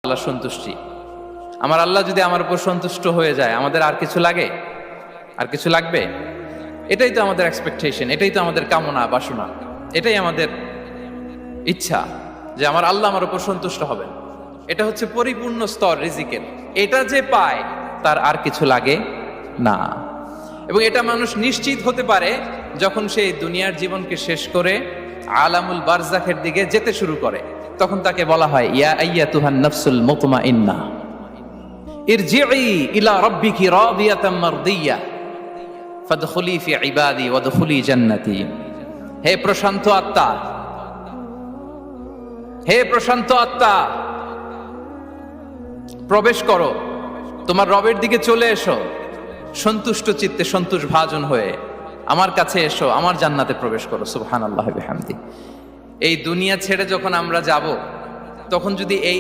আল্লাহ সন্তুষ্টি। আমার আল্লাহ যদি আমার উপর সন্তুষ্ট হয়ে যায়, আমাদের আর কিছু লাগে? আর কিছু লাগবে? এটাই তো আমাদের এক্সপেকটেশন, এটাই তো আমাদের কামনা বাসনা, এটাই আমাদের ইচ্ছা যে আমার আল্লাহ আমার উপর সন্তুষ্ট হবেন। এটা হচ্ছে পরিপূর্ণ স্তর রিজিকের। এটা যে পায় তার আর কিছু লাগে না। এবং এটা মানুষ নিশ্চিত হতে পারে যখন সে দুনিয়ার জীবনকে শেষ করে আলামুল বারজাখের দিকে যেতে শুরু করে। তখন তাকে বলা হয়, ইয়া আইয়াতুহান নাফসুল মুতমাইন্না ইরজিই ইলা রাব্বিকি রাদিয়াতাম মারদিয়া ফাদখুলি ফি ইবাদি ওয়াদখুলি জান্নাতি। হে প্রশান্ত আত্মা, হে প্রশান্ত আত্মা, প্রবেশ করো, তোমার রবের দিকে চলে এসো, সন্তুষ্ট চিত্তে সন্তোষ ভাজন হয়ে আমার কাছে এসো, আমার জান্নাতে প্রবেশ করো। সুবহানাল্লাহি ওয়া বিহামদি। এই দুনিয়া ছেড়ে যখন আমরা যাব, তখন যদি এই